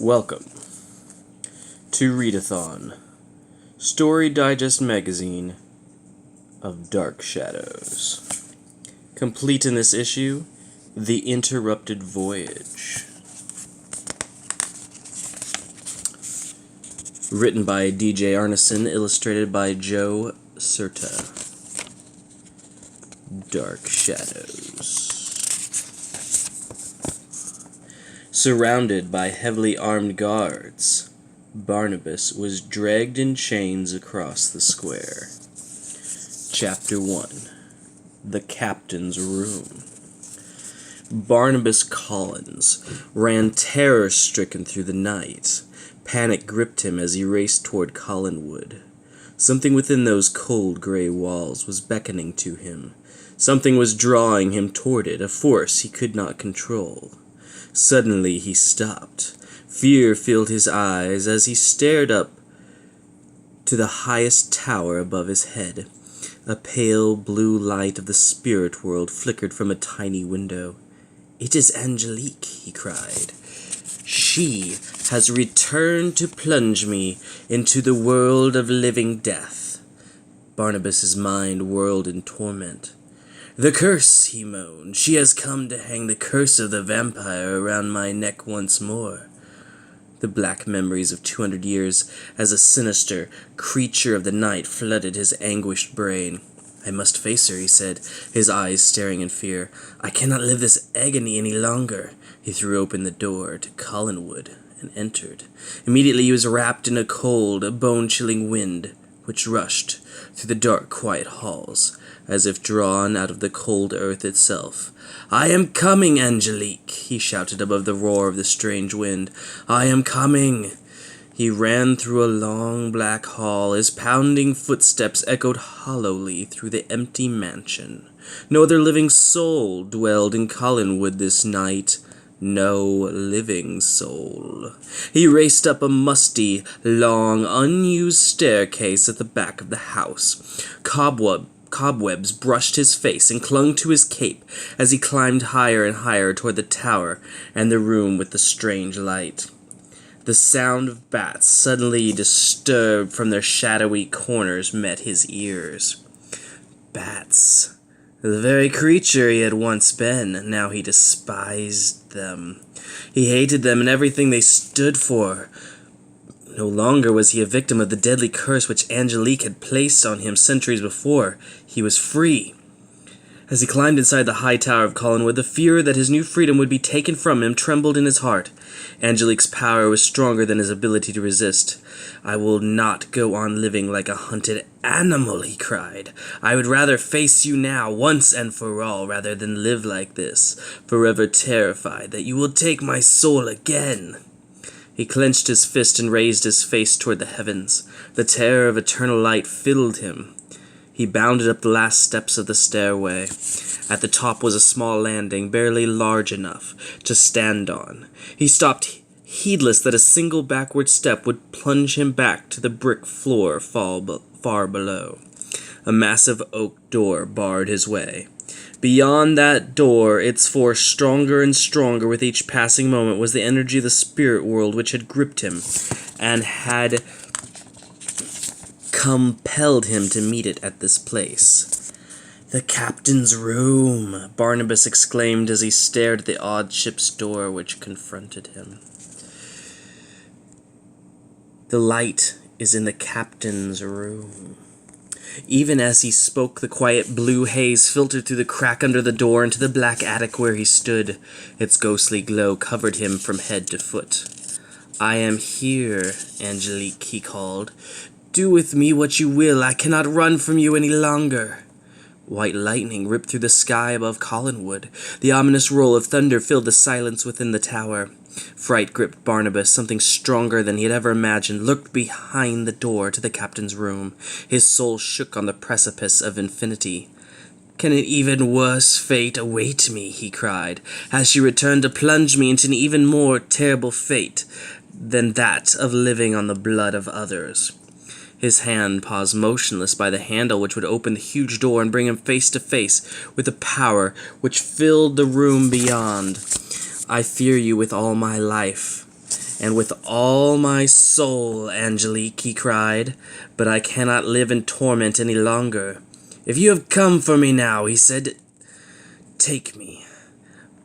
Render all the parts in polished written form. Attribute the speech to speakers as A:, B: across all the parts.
A: Welcome to Readathon, Story Digest magazine of Dark Shadows. Complete in this issue, The Interrupted Voyage. Written by D.J. Arneson, illustrated by Joe Certa. Dark Shadows. Surrounded by heavily armed guards, Barnabas was dragged in chains across the square. Chapter 1. The Captain's Room. Barnabas Collins ran terror-stricken through the night. Panic gripped him as he raced toward Collinwood. Something within those cold gray walls was beckoning to him. Something was drawing him toward it, a force he could not control. Suddenly he stopped. Fear filled his eyes as he stared up to the highest tower above his head. A pale blue light of the spirit world flickered from a tiny window. "It is Angelique," he cried. "She has returned to plunge me into the world of living death." Barnabas's mind whirled in torment. "The curse," he moaned. "She has come to hang the curse of the vampire around my neck once more." The black memories of 200 years as a sinister creature of the night flooded his anguished brain. "I must face her," he said, his eyes staring in fear. "I cannot live this agony any longer." He threw open the door to Collinwood and entered. Immediately he was wrapped in a cold, bone-chilling wind, which rushed through the dark, quiet halls, as if drawn out of the cold earth itself. "I am coming, Angelique," he shouted above the roar of the strange wind. "I am coming." He ran through a long black hall. His pounding footsteps echoed hollowly through the empty mansion. No other living soul dwelled in Collinwood this night. No living soul. He raced up a musty, long, unused staircase at the back of the house. Cobwebs brushed his face and clung to his cape as he climbed higher and higher toward the tower and the room with the strange light. The sound of bats, suddenly disturbed from their shadowy corners, met his ears. Bats. The very creature he had once been. Now he despised them. He hated them and everything they stood for. No longer was he a victim of the deadly curse which Angelique had placed on him centuries before. He was free. As he climbed inside the high tower of Collinwood, the fear that his new freedom would be taken from him trembled in his heart. Angelique's power was stronger than his ability to resist. "I will not go on living like a hunted animal," he cried. "I would rather face you now, once and for all, rather than live like this, forever terrified that you will take my soul again." He clenched his fist and raised his face toward the heavens. The terror of eternal light filled him. He bounded up the last steps of the stairway. At the top was a small landing, barely large enough to stand on. He stopped, heedless that a single backward step would plunge him back to the brick floor far below. A massive oak door barred his way. Beyond that door, its force stronger and stronger with each passing moment, was the energy of the spirit world which had gripped him and had compelled him to meet it at this place. "The captain's room," Barnabas exclaimed as he stared at the odd ship's door which confronted him. "The light is in the captain's room." Even as he spoke, the quiet blue haze filtered through the crack under the door into the black attic where he stood. Its ghostly glow covered him from head to foot. "I am here, Angelique," he called. "Do with me what you will. I cannot run from you any longer." White lightning ripped through the sky above Collinwood. The ominous roll of thunder filled the silence within the tower. Fright gripped Barnabas. Something stronger than he had ever imagined lurked behind the door to the captain's room. His soul shook on the precipice of infinity. "Can an even worse fate await me?" he cried. "Has she returned to plunge me into an even more terrible fate than that of living on the blood of others?" His hand paused motionless by the handle which would open the huge door and bring him face to face with the power which filled the room beyond. "I fear you with all my life." "And with all my soul, Angelique," he cried, "but I cannot live in torment any longer. If you have come for me now," he said, "take me."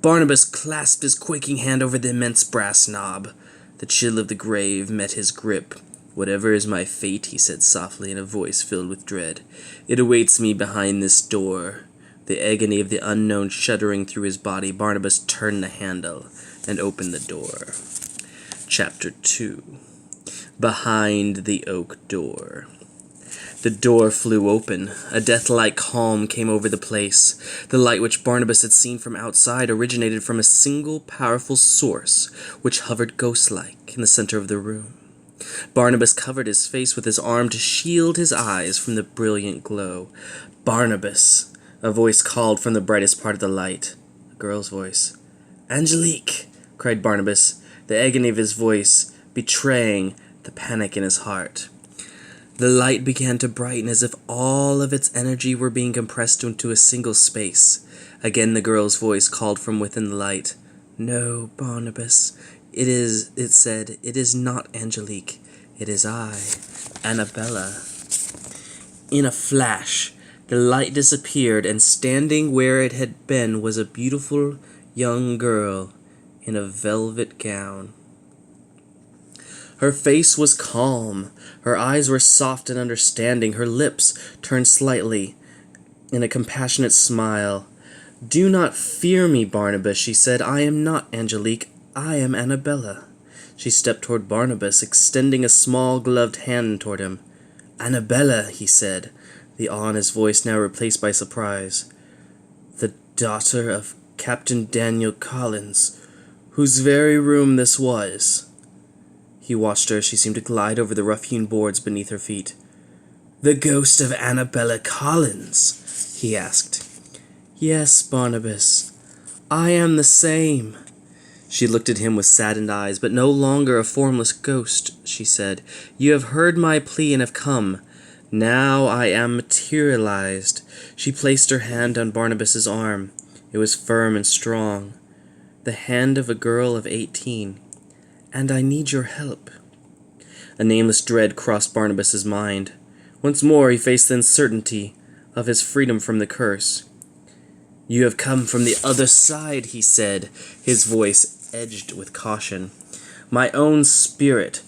A: Barnabas clasped his quaking hand over the immense brass knob. The chill of the grave met his grip. "Whatever is my fate," he said softly in a voice filled with dread, "it awaits me behind this door." The agony of the unknown shuddering through his body, Barnabas turned the handle and opened the door. Chapter 2. Behind the Oak Door. The door flew open. A death-like calm came over the place. The light which Barnabas had seen from outside originated from a single powerful source which hovered ghost-like in the center of the room. Barnabas covered his face with his arm to shield his eyes from the brilliant glow. "Barnabas!" a voice called from the brightest part of the light. A girl's voice. "Angelique!" cried Barnabas, the agony of his voice betraying the panic in his heart. The light began to brighten as if all of its energy were being compressed into a single space. Again the girl's voice called from within the light. "No, Barnabas, it said, it is not Angelique. It is I, Annabella." In a flash, the light disappeared, and standing where it had been was a beautiful young girl in a velvet gown. Her face was calm, her eyes were soft and understanding, her lips turned slightly in a compassionate smile. "Do not fear me, Barnabas," she said. "I am not Angelique, I am Annabella." She stepped toward Barnabas, extending a small gloved hand toward him. "Annabella," he said, the awe in his voice now replaced by surprise. "The daughter of Captain Daniel Collins, whose very room this was." He watched her as she seemed to glide over the rough-hewn boards beneath her feet. "The ghost of Annabella Collins?" he asked. "Yes, Barnabas, I am the same." She looked at him with saddened eyes. "But no longer a formless ghost," she said. "You have heard my plea and have come. Now I am materialized." She placed her hand on Barnabas's arm. It was firm and strong. The hand of a girl of 18. "And I need your help." A nameless dread crossed Barnabas's mind. Once more he faced the uncertainty of his freedom from the curse. "You have come from the other side," he said, his voice edged with caution. "My own spirit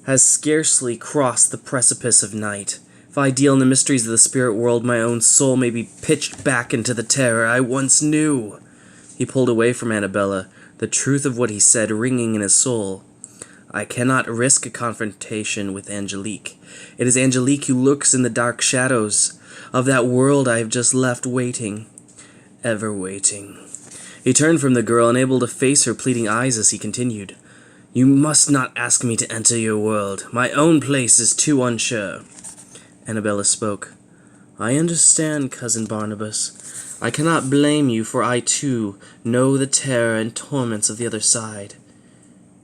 A: has scarcely crossed the precipice of night. If I deal in the mysteries of the spirit world, my own soul may be pitched back into the terror I once knew." He pulled away from Annabella, the truth of what he said ringing in his soul. "I cannot risk a confrontation with Angelique. It is Angelique who lurks in the dark shadows of that world I have just left, waiting, ever waiting." He turned from the girl, unable to face her pleading eyes as he continued. "You must not ask me to enter your world. My own place is too unsure." Annabella spoke. "I understand, Cousin Barnabas. I cannot blame you, for I, too, know the terror and torments of the other side."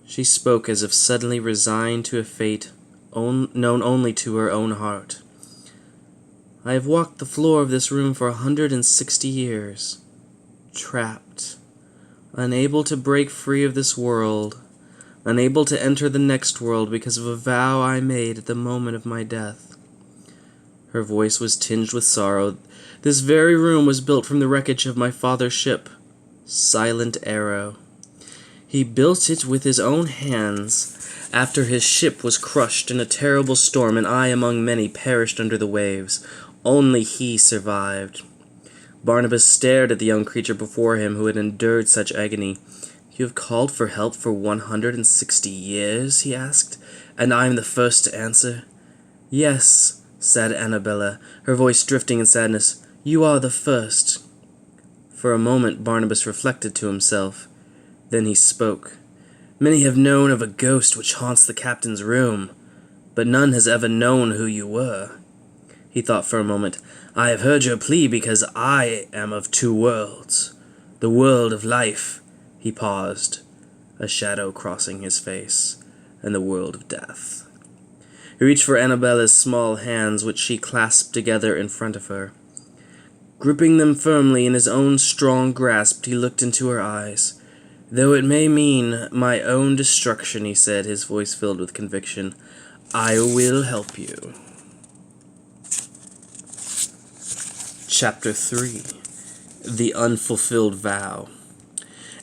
A: She spoke as if suddenly resigned to a fate known only to her own heart. "I have walked the floor of this room for 160 years, trapped, unable to break free of this world, unable to enter the next world because of a vow I made at the moment of my death." Her voice was tinged with sorrow. "This very room was built from the wreckage of my father's ship, Silent Arrow. He built it with his own hands after his ship was crushed in a terrible storm, and I, among many, perished under the waves. Only he survived." Barnabas stared at the young creature before him who had endured such agony. "You have called for help for 160 years?" he asked. "And I am the first to answer?" "Yes," said Annabella, her voice drifting in sadness. "You are the first." For a moment Barnabas reflected to himself. Then he spoke. "Many have known of a ghost which haunts the captain's room, but none has ever known who you were." He thought for a moment. "I have heard your plea because I am of two worlds. The world of life," he paused, a shadow crossing his face, "and the world of death." He reached for Annabella's small hands, which she clasped together in front of her. Gripping them firmly in his own strong grasp, he looked into her eyes. "Though it may mean my own destruction," he said, his voice filled with conviction, "I will help you." Chapter 3. The Unfulfilled Vow.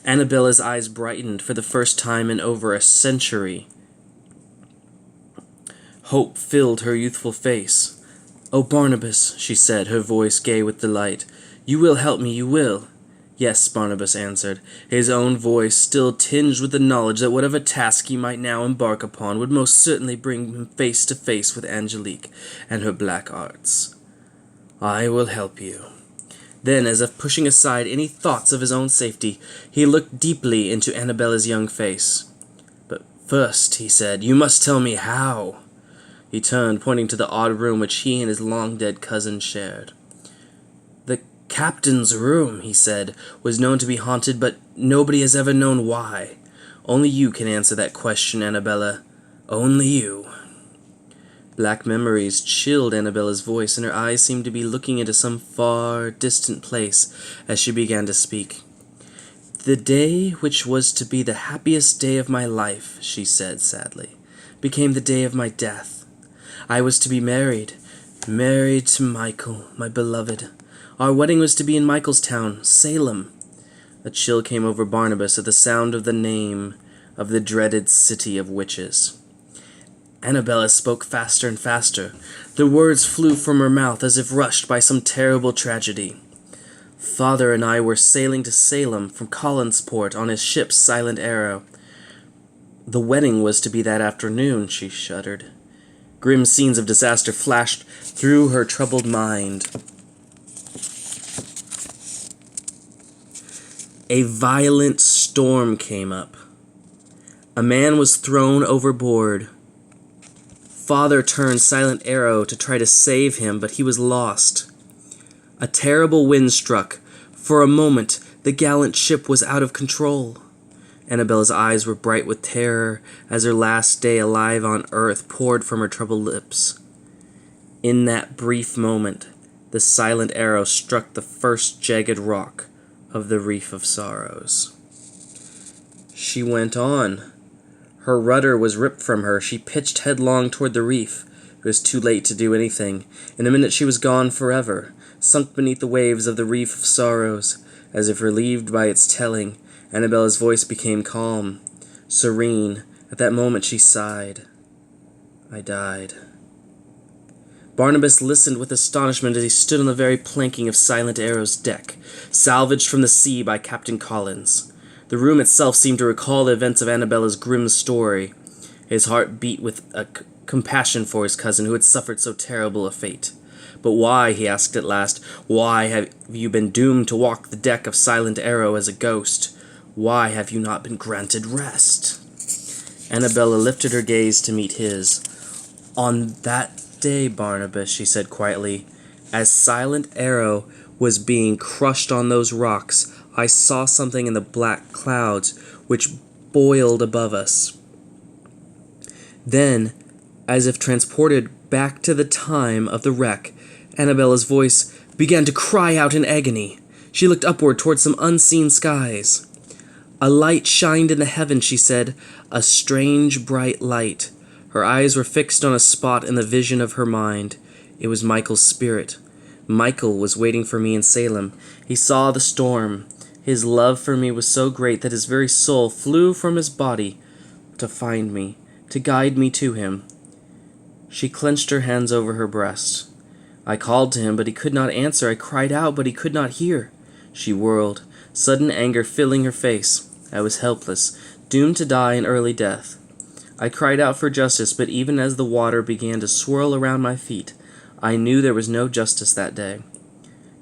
A: Annabella's eyes brightened for the first time in over a century. Hope filled her youthful face. "Oh, Barnabas," she said, her voice gay with delight, "you will help me, you will." "Yes," Barnabas answered, his own voice still tinged with the knowledge that whatever task he might now embark upon would most certainly bring him face to face with Angelique and her black arts. "I will help you." Then, as if pushing aside any thoughts of his own safety, he looked deeply into Annabella's young face. "But first," he said, "you must tell me how." He turned, pointing to the odd room which he and his long-dead cousin shared. "The captain's room," he said, "was known to be haunted, but nobody has ever known why. Only you can answer that question, Annabella. Only you." Black memories chilled Annabella's voice, and her eyes seemed to be looking into some far, distant place as she began to speak. "The day which was to be the happiest day of my life," she said sadly, "became the day of my death. I was to be married to Michael, my beloved. Our wedding was to be in Michaelstown, Salem." A chill came over Barnabas at the sound of the name of the dreaded city of witches. Annabella spoke faster and faster. The words flew from her mouth as if rushed by some terrible tragedy. "Father and I were sailing to Salem from Collinsport on his ship Silent Arrow. The wedding was to be that afternoon," she shuddered. Grim scenes of disaster flashed through her troubled mind. A violent storm came up. A man was thrown overboard. Father turned Silent Arrow to try to save him, but he was lost. A terrible wind struck. For a moment, the gallant ship was out of control. Annabella's eyes were bright with terror as her last day alive on earth poured from her troubled lips. In that brief moment, the Silent Arrow struck the first jagged rock of the Reef of Sorrows. She went on. Her rudder was ripped from her. She pitched headlong toward the reef. It was too late to do anything. In a minute she was gone forever, sunk beneath the waves of the Reef of Sorrows. As if relieved by its telling, Annabella's voice became calm, serene. At that moment she sighed. "I died." Barnabas listened with astonishment as he stood on the very planking of Silent Arrow's deck, salvaged from the sea by Captain Collins. The room itself seemed to recall the events of Annabella's grim story. His heart beat with a compassion for his cousin who had suffered so terrible a fate. "But why," he asked at last, "why have you been doomed to walk the deck of Silent Arrow as a ghost? Why have you not been granted rest?" Annabella lifted her gaze to meet his. "On that day, Barnabas," she said quietly, "as Silent Arrow was being crushed on those rocks, I saw something in the black clouds which boiled above us. Then, as if transported back to the time of the wreck, Annabella's voice began to cry out in agony. She looked upward towards some unseen skies. A light shined in the heavens, she said, a strange bright light. Her eyes were fixed on a spot in the vision of her mind. It was Michael's spirit. Michael was waiting for me in Salem. He saw the storm. His love for me was so great that his very soul flew from his body to find me, to guide me to him." She clenched her hands over her breast. "I called to him, but he could not answer. I cried out, but he could not hear." She whirled, sudden anger filling her face. I was helpless, doomed to die an early death. I cried out for justice, but even as the water began to swirl around my feet, I knew there was no justice that day.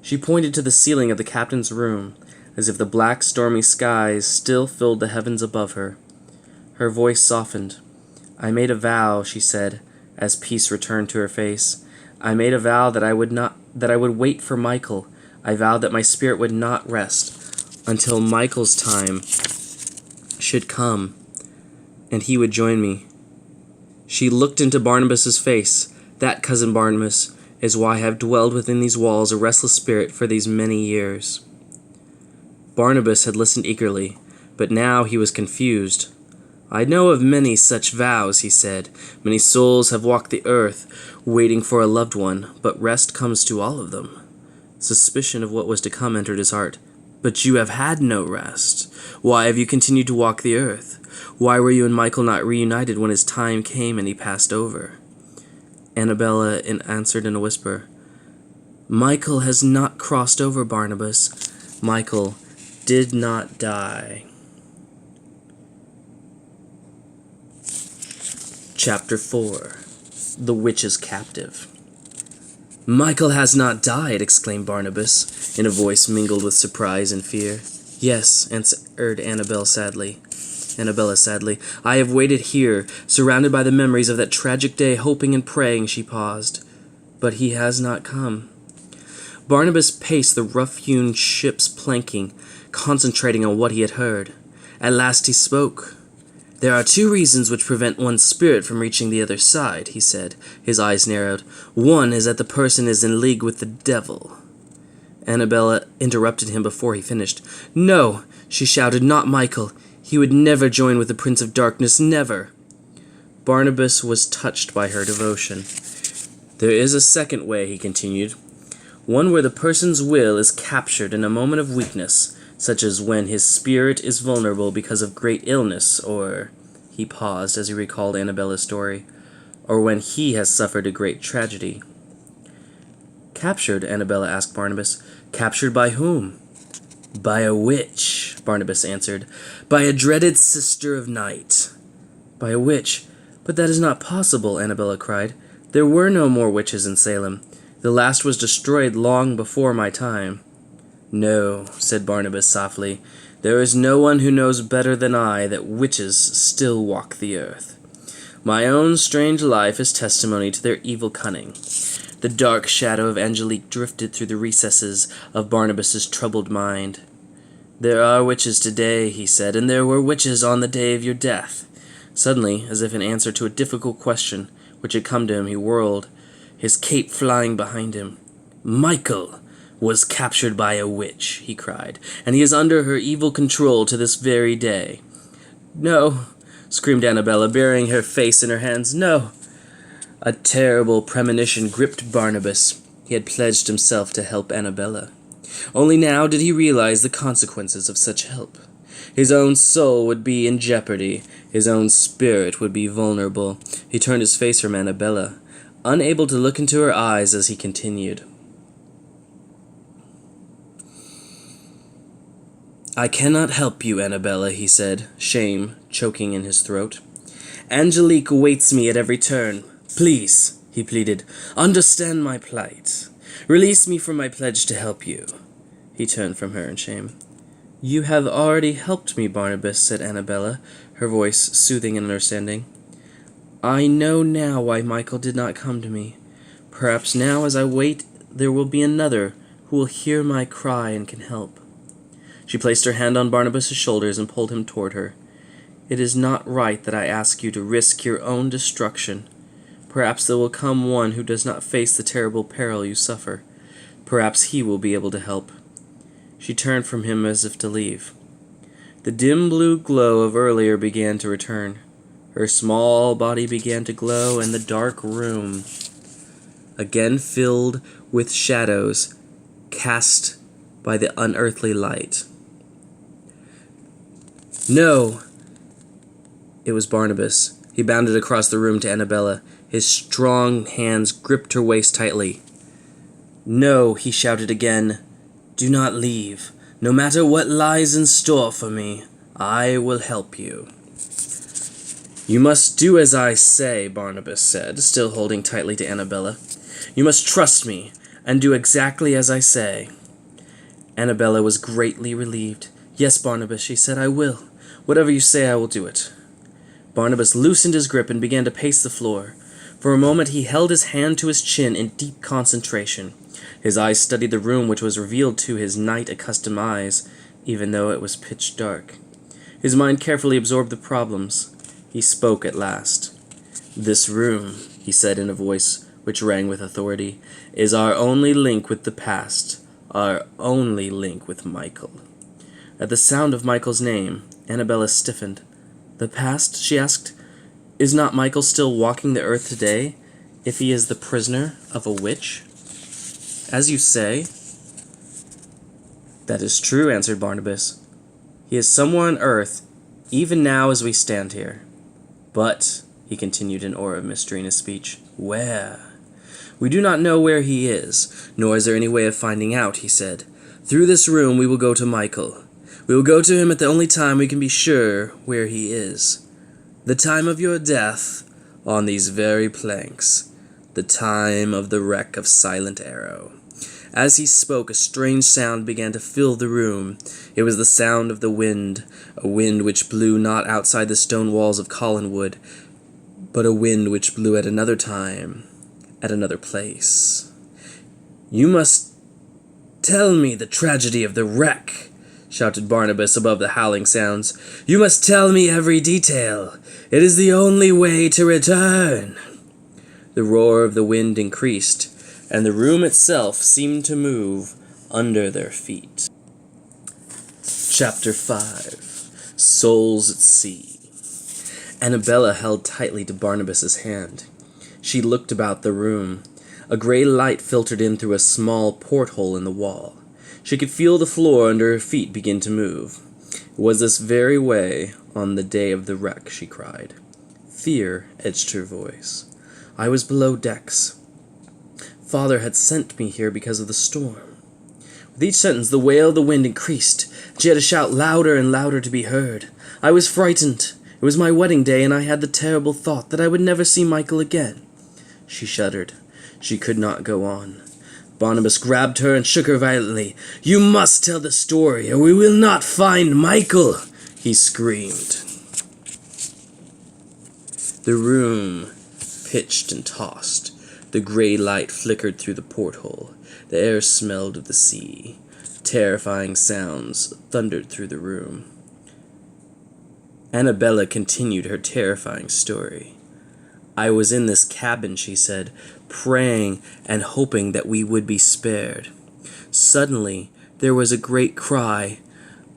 A: She pointed to the ceiling of the captain's room, as if the black, stormy skies still filled the heavens above her. Her voice softened. "I made a vow," she said, as peace returned to her face. "I made a vow that I would wait for Michael. I vowed that my spirit would not rest until Michael's time should come, and he would join me." She looked into Barnabas's face. "That, cousin Barnabas, is why I have dwelled within these walls a restless spirit for these many years." Barnabas had listened eagerly, but now he was confused. "I know of many such vows," he said. "Many souls have walked the earth, waiting for a loved one, but rest comes to all of them." Suspicion of what was to come entered his heart. "But you have had no rest. Why have you continued to walk the earth? Why were you and Michael not reunited when his time came and he passed over?" Annabella answered in a whisper, "Michael has not crossed over, Barnabas. Michael did not die." Chapter 4. The Witch's Captive. "Michael has not died," exclaimed Barnabas, in a voice mingled with surprise and fear. "Yes," answered Annabella sadly. "I have waited here, surrounded by the memories of that tragic day, hoping and praying," she paused. "But he has not come." Barnabas paced the rough-hewn ship's planking, concentrating on what he had heard. At last he spoke. "There are 2 reasons which prevent one's spirit from reaching the other side," he said, his eyes narrowed. "One is that the person is in league with the devil." Annabella interrupted him before he finished. "No," she shouted, "not Michael. He would never join with the Prince of Darkness, never." Barnabas was touched by her devotion. "There is a second way," he continued. "One where the person's will is captured in a moment of weakness, such as when his spirit is vulnerable because of great illness, or—" he paused as he recalled Annabella's story, "or when he has suffered a great tragedy." "Captured?" Annabella asked Barnabas. "Captured by whom?" "By a witch," Barnabas answered. "By a dreaded sister of night." "By a witch? But that is not possible," Annabella cried. "There were no more witches in Salem. The last was destroyed long before my time." "No," said Barnabas softly. "There is no one who knows better than I that witches still walk the earth. My own strange life is testimony to their evil cunning." The dark shadow of Angelique drifted through the recesses of Barnabas's troubled mind. "There are witches today," he said, "and there were witches on the day of your death." Suddenly, as if in answer to a difficult question which had come to him, he whirled, his cape flying behind him. "Michael was captured by a witch," he cried, "and he is under her evil control to this very day." "No," screamed Annabella, burying her face in her hands. "No." A terrible premonition gripped Barnabas. He had pledged himself to help Annabella. Only now did he realize the consequences of such help. His own soul would be in jeopardy. His own spirit would be vulnerable. He turned his face from Annabella, unable to look into her eyes as he continued. "I cannot help you, Annabella," he said, shame choking in his throat. "Angelique awaits me at every turn. Please," he pleaded, "understand my plight. Release me from my pledge to help you." He turned from her in shame. "You have already helped me, Barnabas," said Annabella, her voice soothing and understanding. "I know now why Michael did not come to me. Perhaps now, as I wait, there will be another who will hear my cry and can help." She placed her hand on Barnabas's shoulders and pulled him toward her. "It is not right that I ask you to risk your own destruction. Perhaps there will come one who does not face the terrible peril you suffer. Perhaps he will be able to help." She turned from him as if to leave. The dim blue glow of earlier began to return. Her small body began to glow, and the dark room, again filled with shadows cast by the unearthly light. "No!" It was Barnabas. He bounded across the room to Annabella. His strong hands gripped her waist tightly. "No," he shouted again. "Do not leave. No matter what lies in store for me, I will help you." "You must do as I say," Barnabas said, still holding tightly to Annabella. "You must trust me, and do exactly as I say." Annabella was greatly relieved. "Yes, Barnabas," she said, "I will. Whatever you say, I will do it." Barnabas loosened his grip and began to pace the floor. For a moment he held his hand to his chin in deep concentration. His eyes studied the room which was revealed to his night-accustomed eyes, even though it was pitch dark. His mind carefully absorbed the problems. He spoke at last. "This room," he said in a voice which rang with authority, "is our only link with the past, our only link with Michael." At the sound of Michael's name, Annabella stiffened. "The past?" she asked. "Is not Michael still walking the earth today, if he is the prisoner of a witch?" "As you say." "That is true," answered Barnabas. "He is somewhere on earth, even now as we stand here. But," he continued, an aura of mystery in his speech, "where? We do not know where he is, nor is there any way of finding out," he said. "Through this room we will go to Michael. We will go to him at the only time we can be sure where he is. The time of your death, on these very planks. The time of the wreck of Silent Arrow." As he spoke, a strange sound began to fill the room. It was the sound of the wind, a wind which blew not outside the stone walls of Collinwood, but a wind which blew at another time, at another place. "You must tell me the tragedy of the wreck," shouted Barnabas above the howling sounds. "You must tell me every detail. It is the only way to return." The roar of the wind increased, and the room itself seemed to move under their feet. Chapter 5. Souls at Sea. Annabella held tightly to Barnabas's hand. She looked about the room. A gray light filtered in through a small porthole in the wall. She could feel the floor under her feet begin to move. "It was this very way on the day of the wreck," she cried. Fear edged her voice. "I was below decks. Father had sent me here because of the storm." With each sentence, the wail of the wind increased. She had to shout louder and louder to be heard. "I was frightened. It was my wedding day, and I had the terrible thought that I would never see Michael again." She shuddered. She could not go on. Barnabas grabbed her and shook her violently. "You must tell the story, or we will not find Michael," he screamed. The room pitched and tossed. The gray light flickered through the porthole. The air smelled of the sea. Terrifying sounds thundered through the room. Annabella continued her terrifying story. "I was in this cabin," she said, "praying and hoping that we would be spared. Suddenly, there was a great cry,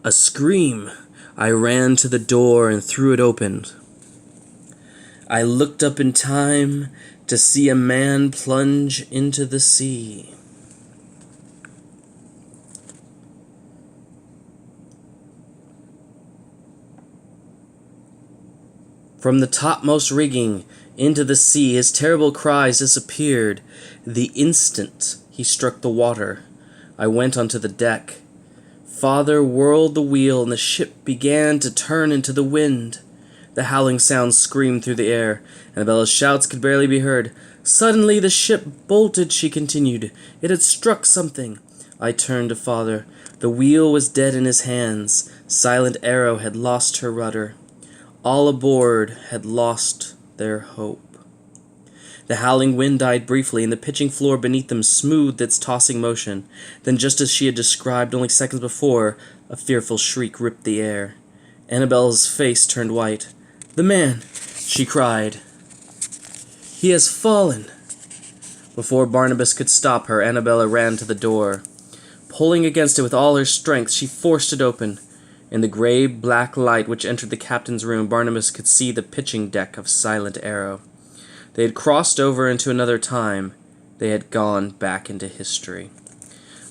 A: a scream. I ran to the door and threw it open. I looked up in time to see a man plunge into the sea. From the topmost rigging into the sea, his terrible cries disappeared the instant he struck the water. I went onto the deck. Father whirled the wheel, and the ship began to turn into the wind. The howling sounds screamed through the air. Annabella's shouts could barely be heard. Suddenly the ship bolted, she continued. It had struck something. I turned to Father. The wheel was dead in his hands. Silent Arrow had lost her rudder. All aboard had lost their hope. The howling wind died briefly, and the pitching floor beneath them smoothed its tossing motion. Then, just as she had described only seconds before, a fearful shriek ripped the air. Annabella's face turned white. "The man!" she cried. "He has fallen!" Before Barnabas could stop her, Annabella ran to the door. Pulling against it with all her strength, she forced it open. In the gray-black light which entered the captain's room, Barnabas could see the pitching deck of Silent Arrow. They had crossed over into another time. They had gone back into history.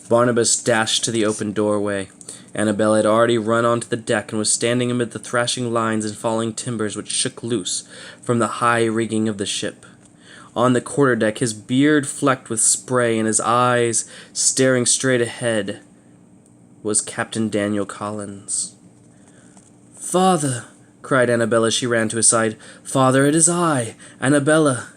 A: Barnabas dashed to the open doorway. Annabella had already run onto the deck and was standing amid the thrashing lines and falling timbers which shook loose from the high rigging of the ship. On the quarterdeck, his beard flecked with spray and his eyes staring straight ahead, was Captain Daniel Collins. "Father!" cried Annabella as she ran to his side. "Father, it is I, Annabella."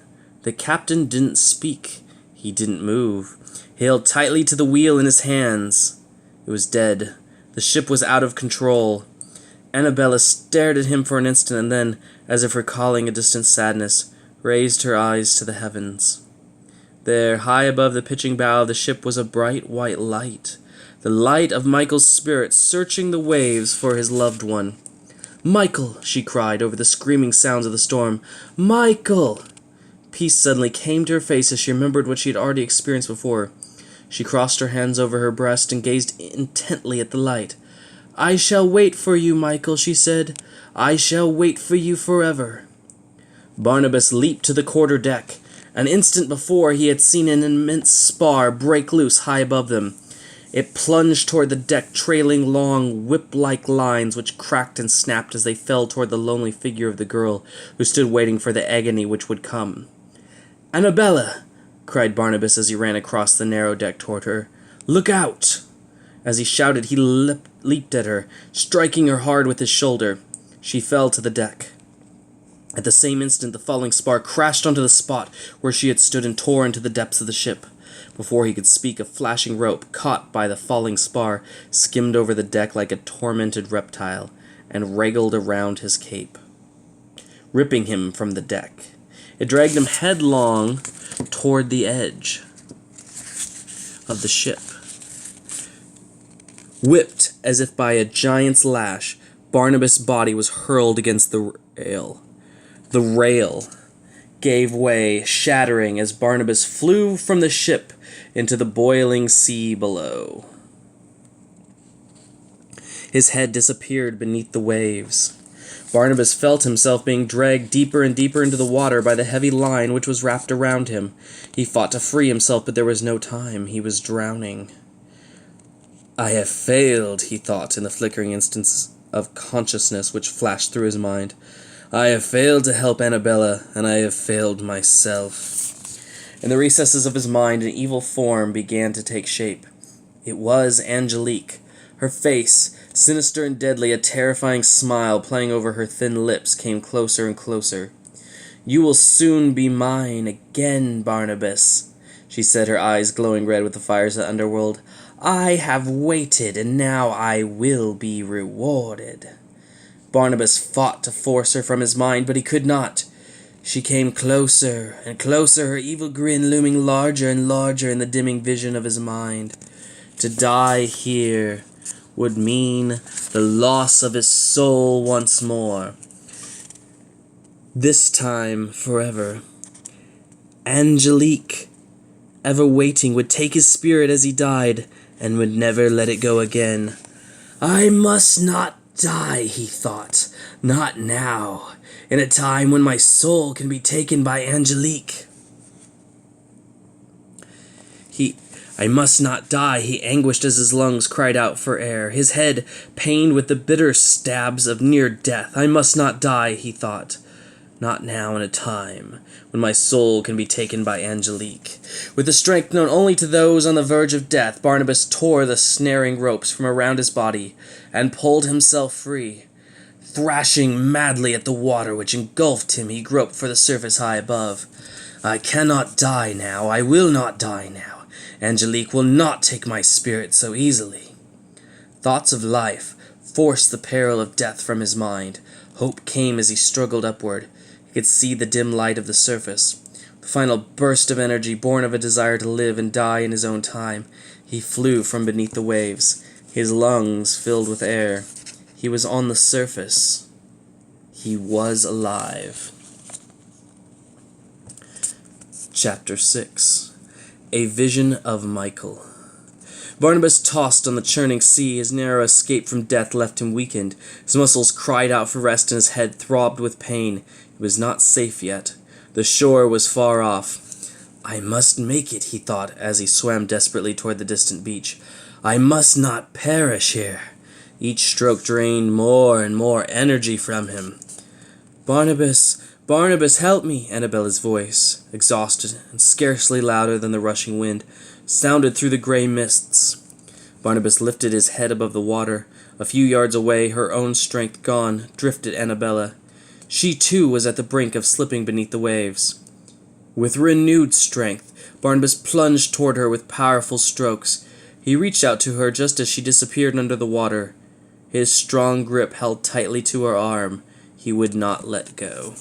A: The captain didn't speak. He didn't move. He held tightly to the wheel in his hands. It was dead. The ship was out of control. Annabella stared at him for an instant and then, as if recalling a distant sadness, raised her eyes to the heavens. There, high above the pitching bow of the ship, was a bright white light. The light of Michael's spirit searching the waves for his loved one. "Michael!" she cried over the screaming sounds of the storm. "Michael!" Peace suddenly came to her face as she remembered what she had already experienced before. She crossed her hands over her breast and gazed intently at the light. "I shall wait for you, Michael," she said. "I shall wait for you forever." Barnabas leaped to the quarter-deck. An instant before he had seen an immense spar break loose high above them. It plunged toward the deck, trailing long, whip-like lines which cracked and snapped as they fell toward the lonely figure of the girl who stood waiting for the agony which would come. "Annabella!" cried Barnabas as he ran across the narrow deck toward her. "Look out!" As he shouted, he leaped at her, striking her hard with his shoulder. She fell to the deck. At the same instant, the falling spar crashed onto the spot where she had stood and tore into the depths of the ship. Before he could speak, a flashing rope, caught by the falling spar, skimmed over the deck like a tormented reptile, and wriggled around his cape, ripping him from the deck. It dragged him headlong toward the edge of the ship. Whipped as if by a giant's lash, Barnabas' body was hurled against the rail. The rail gave way, shattering as Barnabas flew from the ship into the boiling sea below. His head disappeared beneath the waves. Barnabas felt himself being dragged deeper and deeper into the water by the heavy line which was wrapped around him. He fought to free himself, but there was no time. He was drowning. "I have failed," he thought in the flickering instants of consciousness which flashed through his mind. "I have failed to help Annabella, and I have failed myself." In the recesses of his mind, an evil form began to take shape. It was Angelique. Her face, sinister and deadly, a terrifying smile playing over her thin lips, came closer and closer. "You will soon be mine again, Barnabas," she said, her eyes glowing red with the fires of the underworld. "I have waited, and now I will be rewarded." Barnabas fought to force her from his mind, but he could not. She came closer and closer, her evil grin looming larger and larger in the dimming vision of his mind. To die here would mean the loss of his soul once more. This time forever. Angelique, ever waiting, would take his spirit as he died, and would never let it go again. "I must not die," he thought. "Not now, in a time when my soul can be taken by Angelique." I must not die, he anguished as his lungs cried out for air, his head pained with the bitter stabs of near death. "I must not die," he thought. "Not now, in a time when my soul can be taken by Angelique." With a strength known only to those on the verge of death, Barnabas tore the snaring ropes from around his body and pulled himself free. Thrashing madly at the water which engulfed him, he groped for the surface high above. "I cannot die now. I will not die now. Angelique will not take my spirit so easily." Thoughts of life forced the peril of death from his mind. Hope came as he struggled upward. He could see the dim light of the surface. The final burst of energy, born of a desire to live and die in his own time. He flew from beneath the waves, his lungs filled with air. He was on the surface. He was alive. Chapter 6. A Vision of Michael. Barnabas tossed on the churning sea. His narrow escape from death left him weakened. His muscles cried out for rest, and his head throbbed with pain. He was not safe yet. The shore was far off. "I must make it," he thought, as he swam desperately toward the distant beach. "I must not perish here." Each stroke drained more and more energy from him. "Barnabas, Barnabas, help me!" Annabella's voice, exhausted and scarcely louder than the rushing wind, sounded through the gray mists. Barnabas lifted his head above the water. A few yards away, her own strength gone, drifted Annabella. She too was at the brink of slipping beneath the waves. With renewed strength, Barnabas plunged toward her with powerful strokes. He reached out to her just as she disappeared under the water. His strong grip held tightly to her arm. He would not let go.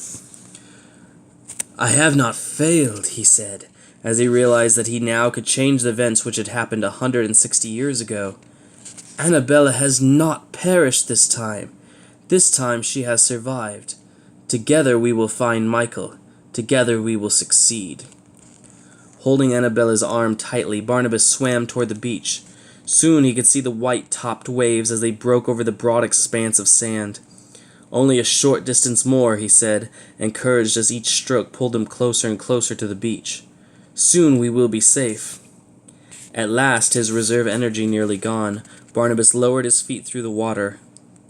A: "I have not failed," he said, as he realized that he now could change the events which had happened 160 years ago. "Annabella has not perished this time. This time she has survived. Together we will find Michael. Together we will succeed." Holding Annabella's arm tightly, Barnabas swam toward the beach. Soon he could see the white-topped waves as they broke over the broad expanse of sand. "Only a short distance more," he said, encouraged as each stroke pulled him closer and closer to the beach. "Soon we will be safe." At last, his reserve energy nearly gone, Barnabas lowered his feet through the water.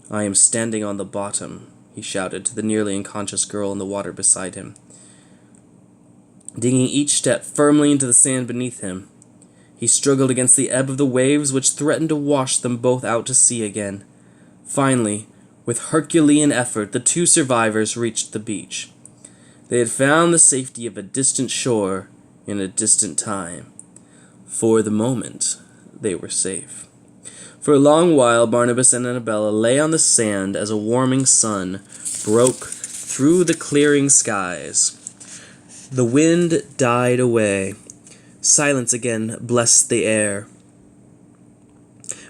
A: "I am standing on the bottom," he shouted to the nearly unconscious girl in the water beside him, digging each step firmly into the sand beneath him. He struggled against the ebb of the waves which threatened to wash them both out to sea again. Finally, with Herculean effort, the two survivors reached the beach. They had found the safety of a distant shore in a distant time. For the moment, they were safe. For a long while, Barnabas and Annabella lay on the sand as a warming sun broke through the clearing skies. The wind died away. Silence again blessed the air.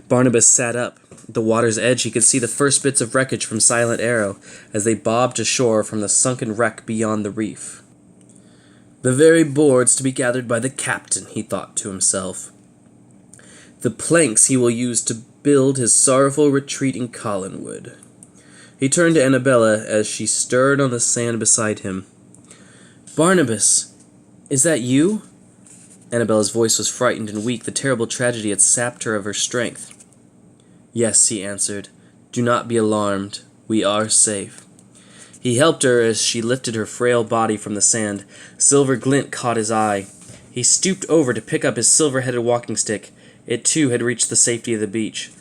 A: Barnabas sat up. At the water's edge he could see the first bits of wreckage from Silent Arrow as they bobbed ashore from the sunken wreck beyond the reef. "The very boards to be gathered by the captain," he thought to himself. "The planks he will use to build his sorrowful retreat in Collinwood." He turned to Annabella as she stirred on the sand beside him. "Barnabas, is that you?" Annabella's voice was frightened and weak. The terrible tragedy had sapped her of her strength. "Yes," he answered. "Do not be alarmed. We are safe." He helped her as she lifted her frail body from the sand. Silver glint caught his eye. He stooped over to pick up his silver-headed walking stick. It too had reached the safety of the beach.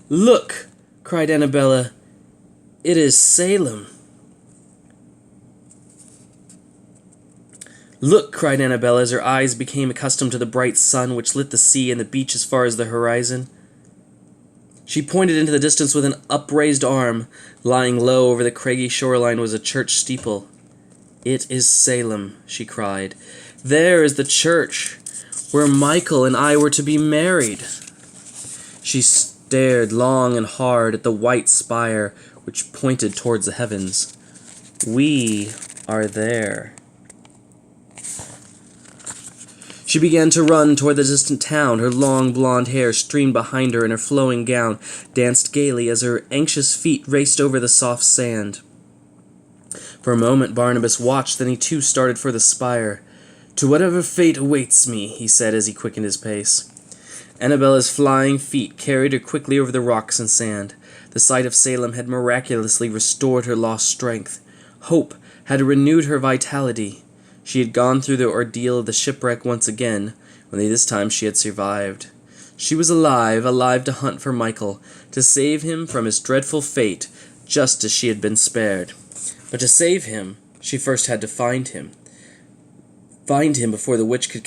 A: "Look!" cried Annabella. "It is Salem." "Look!" cried Annabella as her eyes became accustomed to the bright sun which lit the sea and the beach as far as the horizon. She pointed into the distance with an upraised arm. Lying low over the craggy shoreline was a church steeple. "It is Salem," she cried. "There is the church where Michael and I were to be married." She stared long and hard at the white spire which pointed towards the heavens. "We are there." She began to run toward the distant town. Her long blonde hair streamed behind her, and her flowing gown danced gaily as her anxious feet raced over the soft sand. For a moment Barnabas watched, then he too started for the spire. "To whatever fate awaits me," he said as he quickened his pace. Annabella's flying feet carried her quickly over the rocks and sand. The sight of Salem had miraculously restored her lost strength. Hope had renewed her vitality. She had gone through the ordeal of the shipwreck once again, only this time she had survived. She was alive to hunt for Michael, to save him from his dreadful fate, just as she had been spared. But to save him, she first had to find him. Find him before the witch could